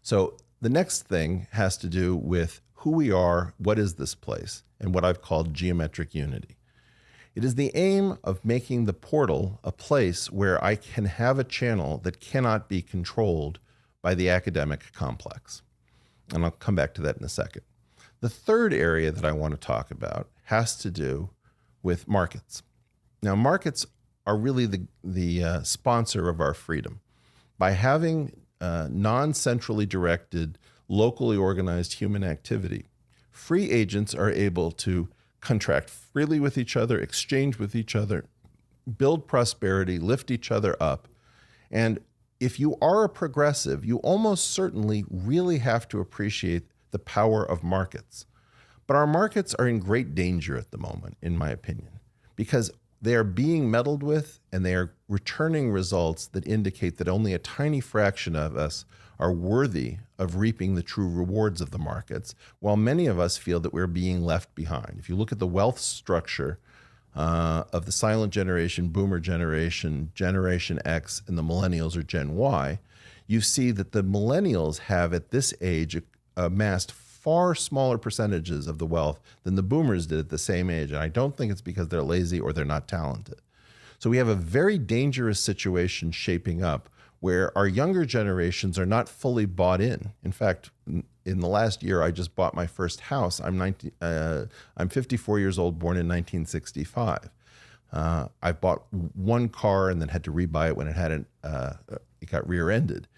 So the next thing has to do with who we are, what is this place, and what I've called geometric unity. It is the aim of making the portal a place where I can have a channel that cannot be controlled by the academic complex. And I'll come back to that in a second. The third area that I want to talk about has to do with markets. Now, markets are really the sponsor of our freedom. By having non-centrally directed, locally organized human activity, free agents are able to contract freely with each other, exchange with each other, build prosperity, lift each other up. And if you are a progressive, you almost certainly really have to appreciate the power of markets. But our markets are in great danger at the moment, in my opinion, because they are being meddled with and they are returning results that indicate that only a tiny fraction of us are worthy of reaping the true rewards of the markets, while many of us feel that we're being left behind. If you look at the wealth structure of the silent generation, boomer generation, Generation X, and the millennials or Gen Y, you see that the millennials have at this age amassed far smaller percentages of the wealth than the boomers did at the same age. And I don't think it's because they're lazy or they're not talented. So we have a very dangerous situation shaping up where our younger generations are not fully bought in. In fact, in the last year, I just bought my first house. I'm 54 years old, born in 1965. I bought one car and then had to rebuy it when it got rear-ended.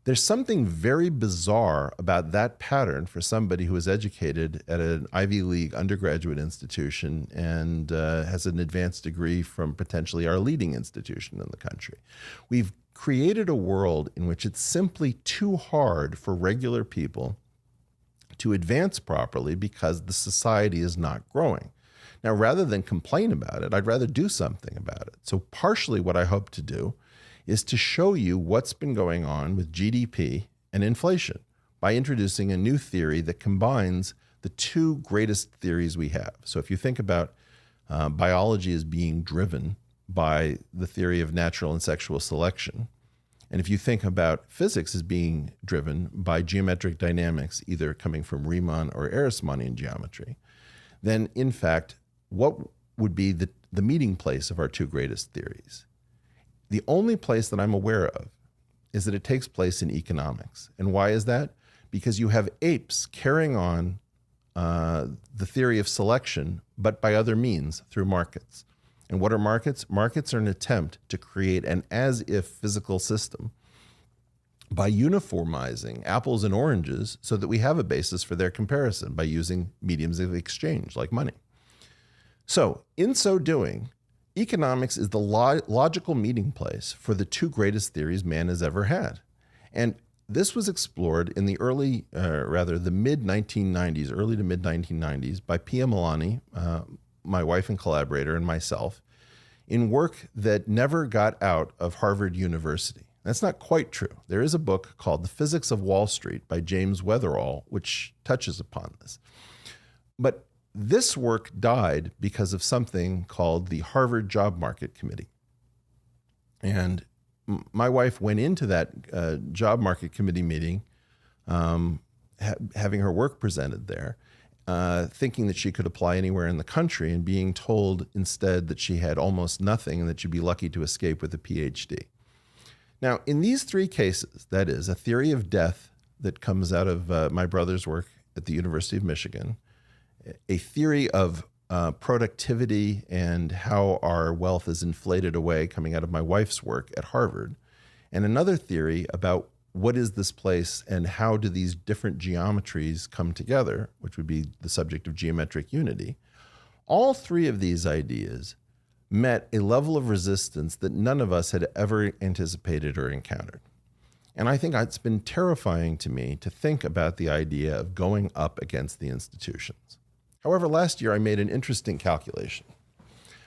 There's something very bizarre about that pattern for somebody who is educated at an Ivy League undergraduate institution and has an advanced degree from potentially our leading institution in the country. We've created a world in which it's simply too hard for regular people to advance properly because the society is not growing. Now, rather than complain about it, I'd rather do something about it. So partially what I hope to do is to show you what's been going on with GDP and inflation by introducing a new theory that combines the two greatest theories we have. So if you think about biology as being driven by the theory of natural and sexual selection, and if you think about physics as being driven by geometric dynamics, either coming from Riemann or Ehresmannian geometry, then in fact, what would be the meeting place of our two greatest theories? The only place that I'm aware of is that it takes place in economics. And why is that? Because you have apes carrying on the theory of selection, but by other means, through markets. And what are markets? Markets are an attempt to create an as-if physical system by uniformizing apples and oranges so that we have a basis for their comparison by using mediums of exchange like money. So in so doing, economics is the logical meeting place for the two greatest theories man has ever had. And this was explored in the mid-1990s, early to mid-1990s by Pia Milani, my wife and collaborator, and myself, in work that never got out of Harvard University. That's not quite true. There is a book called The Physics of Wall Street by James Weatherall, which touches upon this. But this work died because of something called the Harvard Job Market Committee. And my wife went into that job market committee meeting, having her work presented there, thinking that she could apply anywhere in the country and being told instead that she had almost nothing and that she'd be lucky to escape with a PhD. Now, in these three cases, that is, a theory of death that comes out of my brother's work at the University of Michigan, a theory of productivity and how our wealth is inflated away coming out of my wife's work at Harvard, and another theory about what is this place and how do these different geometries come together, which would be the subject of geometric unity. All three of these ideas met a level of resistance that none of us had ever anticipated or encountered. And I think it's been terrifying to me to think about the idea of going up against the institutions. However, last year I made an interesting calculation.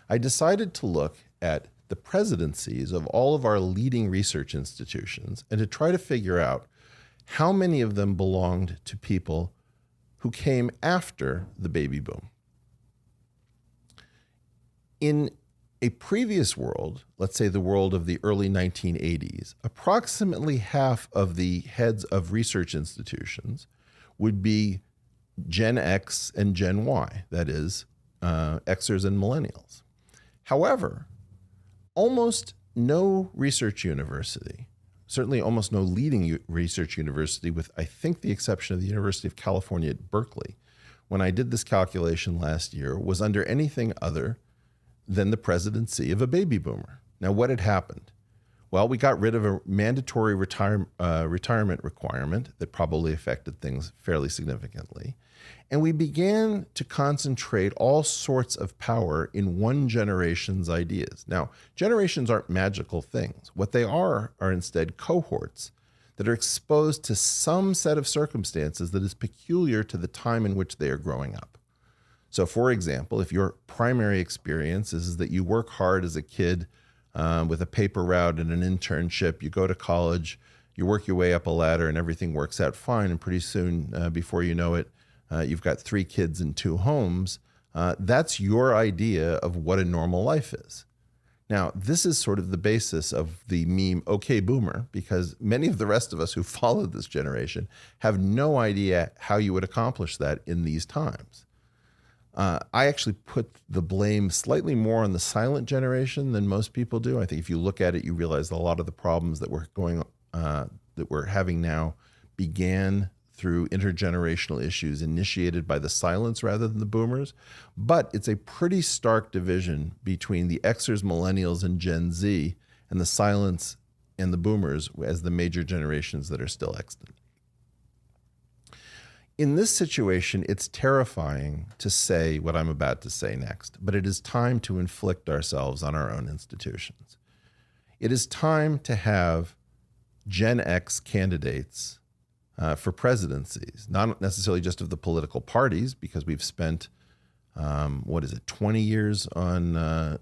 I decided to look at the presidencies of all of our leading research institutions and to try to figure out how many of them belonged to people who came after the baby boom. In a previous world, let's say the world of the early 1980s, approximately half of the heads of research institutions would be Gen X and Gen Y, that is, Xers and millennials. However, almost no research university, certainly almost no leading research university, with I think the exception of the University of California at Berkeley, when I did this calculation last year, was under anything other than the presidency of a baby boomer. Now, what had happened? Well, we got rid of a mandatory retirement requirement that probably affected things fairly significantly. And we began to concentrate all sorts of power in one generation's ideas. Now, generations aren't magical things. What they are instead cohorts that are exposed to some set of circumstances that is peculiar to the time in which they are growing up. So, for example, if your primary experience is that you work hard as a kid with a paper route and an internship, you go to college, you work your way up a ladder and everything works out fine, and pretty soon, before you know it, you've got 3 kids and 2 homes, that's your idea of what a normal life is. Now, this is sort of the basis of the meme, okay, boomer, because many of the rest of us who followed this generation have no idea how you would accomplish that in these times. I actually put the blame slightly more on the silent generation than most people do. I think if you look at it, you realize that a lot of the problems that we're having now began through intergenerational issues initiated by the silents rather than the boomers. But it's a pretty stark division between the Xers, millennials, and Gen Z, and the silents and the boomers as the major generations that are still extant. In this situation, it's terrifying to say what I'm about to say next, but it is time to inflict ourselves on our own institutions. It is time to have Gen X candidates for presidencies, not necessarily just of the political parties, because we've spent, 20 years on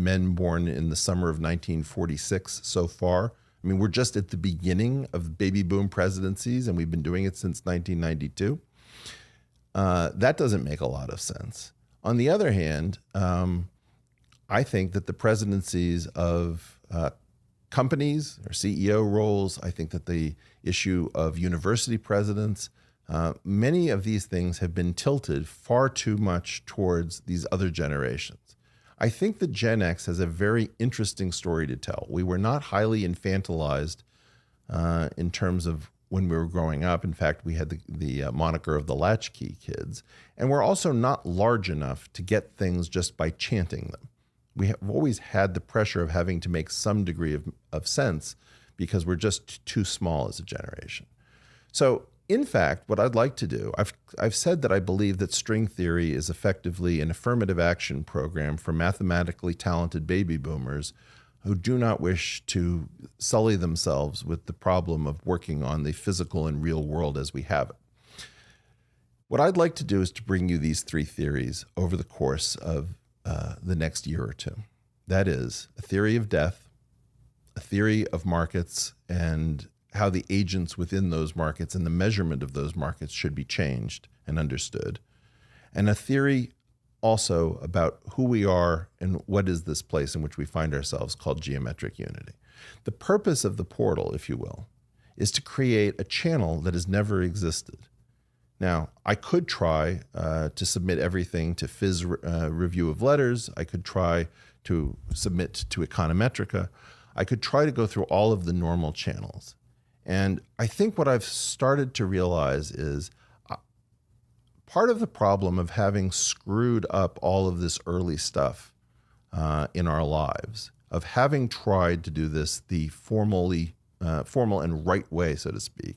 men born in the summer of 1946 so far. I mean, we're just at the beginning of baby boom presidencies, and we've been doing it since 1992. That doesn't make a lot of sense. On the other hand, I think that the presidencies of companies or CEO roles, I think that the issue of university presidents, many of these things have been tilted far too much towards these other generations. I think that Gen X has a very interesting story to tell. We were not highly infantilized in terms of when we were growing up. In fact, we had the moniker of the latchkey kids. And we're also not large enough to get things just by chanting them. We have always had the pressure of having to make some degree of sense because we're just too small as a generation. So, in fact, what I'd like to do, I've said that I believe that string theory is effectively an affirmative action program for mathematically talented baby boomers who do not wish to sully themselves with the problem of working on the physical and real world as we have it. What I'd like to do is to bring you these 3 theories over the course of the next year or two. That is a theory of death, a theory of markets, and how the agents within those markets and the measurement of those markets should be changed and understood, and a theory also about who we are and what is this place in which we find ourselves called geometric unity. The purpose of the portal, if you will, is to create a channel that has never existed. Now, I could try to submit everything to Phys Review of Letters. I could try to submit to Econometrica. I could try to go through all of the normal channels. And I think what I've started to realize is part of the problem of having screwed up all of this early stuff in our lives, of having tried to do this the formal and right way, so to speak,